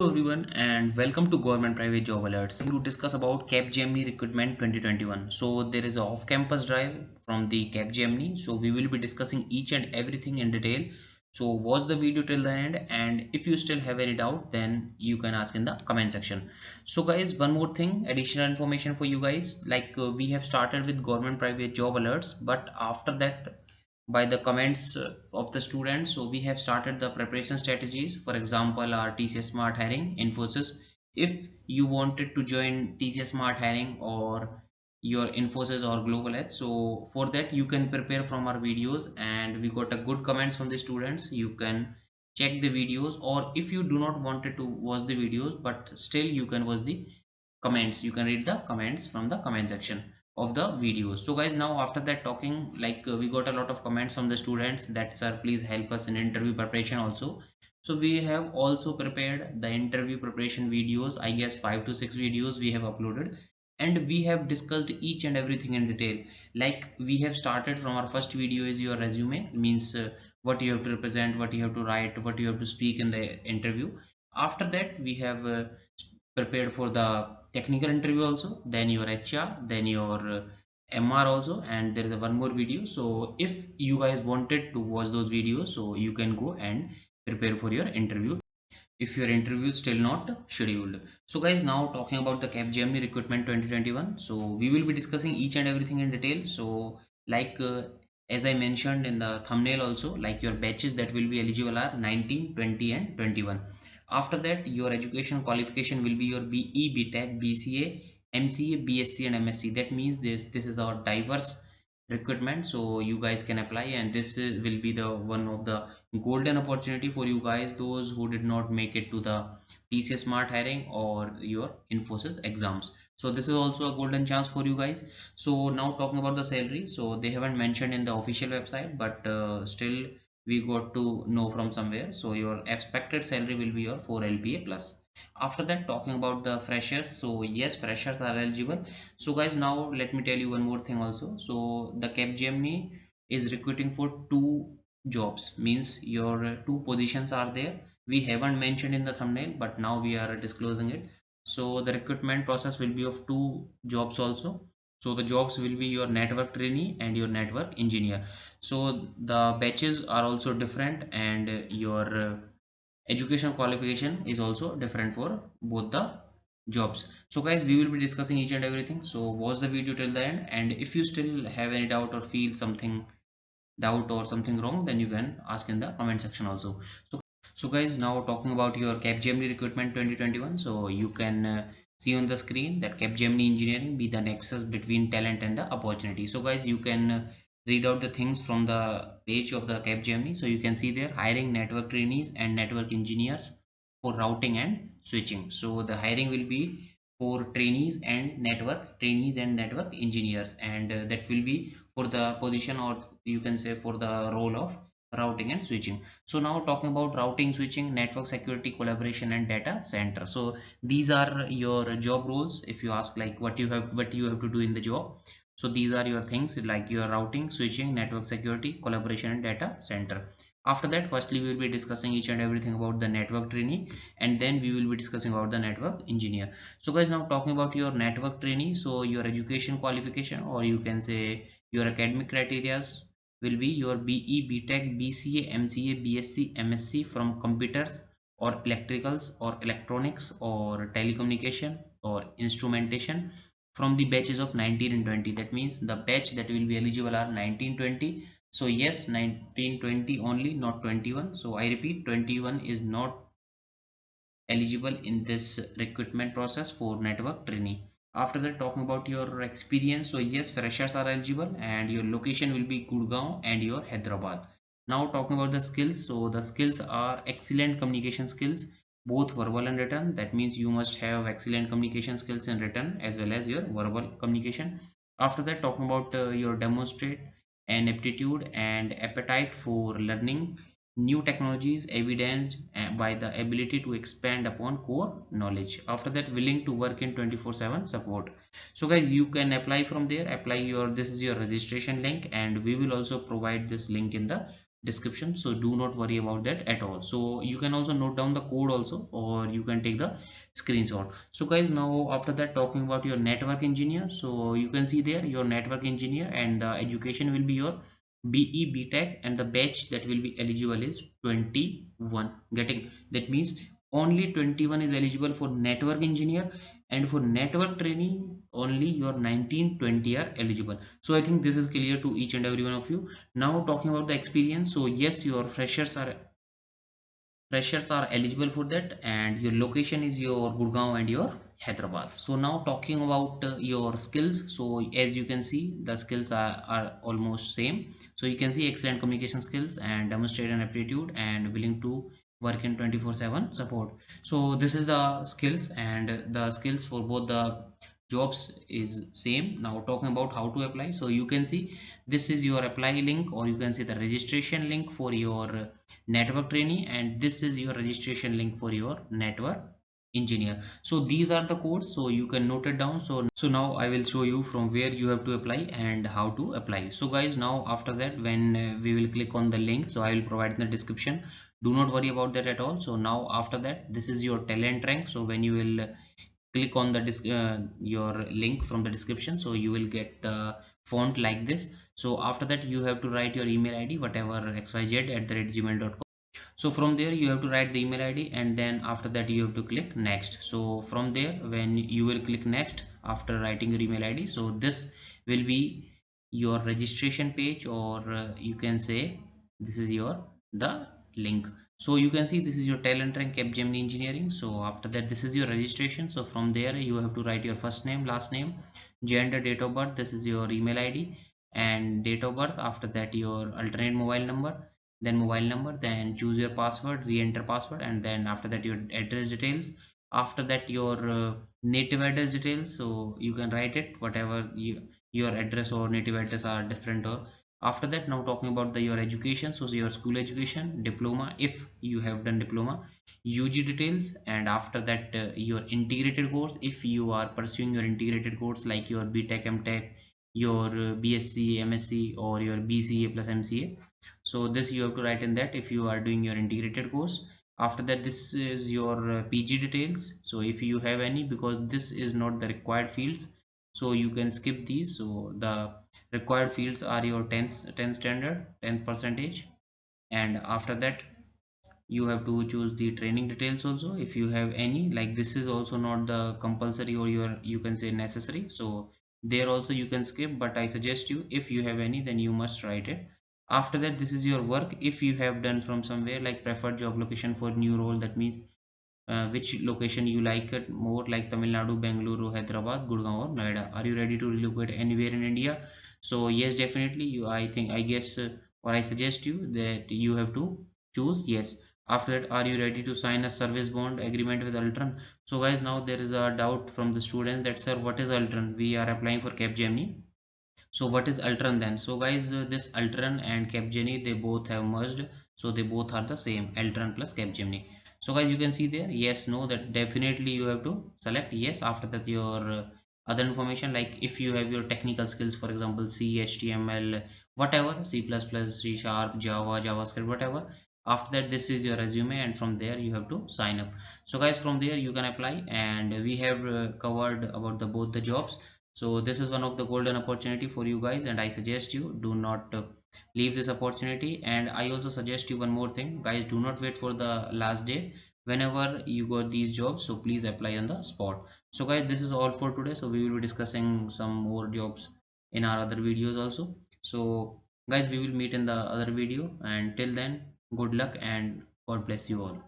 Hello everyone and welcome to Government Private Job Alerts. I'm going to discuss about Capgemini Recruitment 2021. So there is a off-campus drive from the Capgemini. So we will be discussing each and everything in detail. So watch the video till the end, and if you still have any doubt then you can ask in the comment section. So guys, one more thing, additional information for you guys, we have started with Government Private Job Alerts, but after that by the comments of the students, so we have started the preparation strategies. For example, our TCS Smart Hiring, Infosys. If you wanted to join TCS Smart Hiring or your Infosys or Global Edge, so for that you can prepare from our videos, and we got a good comments from the students. You can check the videos, or if you do not wanted to watch the videos but still you can watch the comments, you can read the comments from the comment section of the videos. So guys, now after that talking, we got a lot of comments from the students that sir, please help us in interview preparation also. So we have also prepared the interview preparation videos. I guess 5 to 6 videos we have uploaded, and we have discussed each and everything in detail. Like we have started from our first video is your resume, means what you have to represent, what you have to write, what you have to speak in the interview. After that we have prepared for the technical interview also, then your HR, then your MR also, and there is a one more video. So if you guys wanted to watch those videos, so you can go and prepare for your interview if your interview is still not scheduled. So guys, now talking about the Capgemini recruitment 2021, so we will be discussing each and everything in detail. So like as I mentioned in the thumbnail also, like your batches that will be eligible are 19, 20 and 21. After that your education qualification will be your BE, BTech, BCA, MCA, BSc and MSc. That means this is our diverse recruitment, so you guys can apply, and this will be the one of the golden opportunity for you guys, those who did not make it to the TCS Smart Hiring or your Infosys exams. So this is also a golden chance for you guys. So now talking about the salary, so they haven't mentioned in the official website, but still we got to know from somewhere. So your expected salary will be your 4 LPA plus. After that, talking about the freshers, so yes, freshers are eligible. So guys, now let me tell you one more thing also. So the Capgemini is recruiting for two jobs, means your two positions are there. We haven't mentioned in the thumbnail, but now we are disclosing it. So the recruitment process will be of two jobs also. So the jobs will be your network trainee and your network engineer. So the batches are also different, and your education qualification is also different for both the jobs. So guys, we will be discussing each and everything, so watch the video till the end, and if you still have any doubt or feel something doubt or something wrong, then you can ask in the comment section also. So guys, now talking about your Capgemini recruitment 2021, so you can see on the screen that Capgemini engineering be the nexus between talent and the opportunity. So guys, you can read out the things from the page of the Capgemini. So you can see there hiring network trainees and network engineers for routing and switching. So the hiring will be for trainees and network engineers, and that will be for the position, or you can say for the role of routing and switching. So now talking about routing, switching, network security, collaboration and data center. So these are your job roles. If you ask like what you have to do in the job, so these are your things like your routing, switching, network security, collaboration and data center. After that, firstly we will be discussing each and everything about the network trainee, and then we will be discussing about the network engineer. So guys, now talking about your network trainee, so your education qualification, or you can say your academic criteria will be your BE, BTech, BCA, MCA, BSc, MSc from computers or electricals or electronics or telecommunication or instrumentation from the batches of 19 and 20. That means the batch that will be eligible are 1920. So yes, 1920 only, not 21. So I repeat, 21 is not eligible in this recruitment process for network trainee. After that, talking about your experience, so yes, freshers are eligible, and your location will be Gurgaon and your Hyderabad. Now talking about the skills, so the skills are excellent communication skills, both verbal and written. That means you must have excellent communication skills in written as well as your verbal communication. After that, talking about your demonstrate an aptitude and appetite for learning new technologies evidenced by the ability to expand upon core knowledge. After that, willing to work in 24/7 support. So guys, you can apply from there. Apply your, this is your registration link, and we will also provide this link in the description, so do not worry about that at all. So you can also note down the code also, or you can take the screenshot. So guys, now after that, talking about your network engineer, so you can see there your network engineer, and the education will be your BE BTech, and the batch that will be eligible is 21. Getting that means only 21 is eligible for network engineer, and for network training only your 19-20 are eligible. So I think this is clear to each and every one of you. Now talking about the experience, so yes, your freshers are eligible for that, and your location is your Gurgaon and your Hyderabad. So now talking about your skills, so as you can see the skills are almost same. So you can see excellent communication skills and demonstrate an aptitude and willing to work in 24/7 support. So this is the skills, and the skills for both the jobs is same. Now talking about how to apply, so you can see this is your apply link, or you can see the registration link for your network trainee, and this is your registration link for your network engineer. So these are the codes, so you can note it down. So now I will show you from where you have to apply and how to apply. So guys, now after that, when we will click on the link, so I will provide in the description, do not worry about that at all. So now after that, this is your talent rank. So when you will click on the your link from the description, so you will get the font like this. So after that, you have to write your email id, whatever xyz@gmail.com. So from there you have to write the email id, and then after that you have to click next. So from there, when you will click next after writing your email id, so this will be your registration page, or you can say this is your the link. So you can see this is your talent rank Capgemini engineering. So after that, this is your registration. So from there you have to write your first name, last name, gender, date of birth, this is your email id and date of birth. After that, your alternate mobile number, then mobile number, then choose your password, re-enter password, and then after that your address details. After that, your native address details, so you can write it whatever your address or native address are different. Or after that, now talking about your education, so your school education, diploma if you have done diploma, UG details, and after that your integrated course if you are pursuing your integrated course like your BTech, MTech, your BSc, MSc, or your BCA plus MCA. So this you have to write in that if you are doing your integrated course. After that, this is your PG details, so if you have any, because this is not the required fields, so you can skip these. So the required fields are your 10th standard, 10th percentage, and after that you have to choose the training details also if you have any. Like this is also not the compulsory, or you can say necessary, so there also you can skip, but I suggest you, if you have any, then you must write it. After that, this is your work if you have done from somewhere, like preferred job location for new role, that means which location you like it more, like Tamil Nadu, Bengaluru, Hyderabad, Gurgaon, or Noida. Are you ready to relocate anywhere in India? So yes, definitely. I guess, or I suggest you that you have to choose yes. After that, are you ready to sign a service bond agreement with Altran? So guys, now there is a doubt from the student that, sir, what is Altran? We are applying for Capgemini. So what is Altran then? So guys, this Altran and Capgemini, they both have merged, so they both are the same, Altran plus Capgemini. So guys, you can see there, yes, no, that definitely you have to select yes. After that, your other information, like if you have your technical skills, for example, C, HTML, whatever, C++, C Sharp, Java, JavaScript, whatever. After that, this is your resume, and from there you have to sign up. So guys, from there you can apply, and we have covered about the both the jobs. So this is one of the golden opportunity for you guys, and I suggest you do not leave this opportunity. And I also suggest you one more thing, guys, do not wait for the last day. Whenever you got these jobs, so please apply on the spot. So guys, this is all for today, so we will be discussing some more jobs in our other videos also. So guys, we will meet in the other video, and till then, good luck and God bless you all.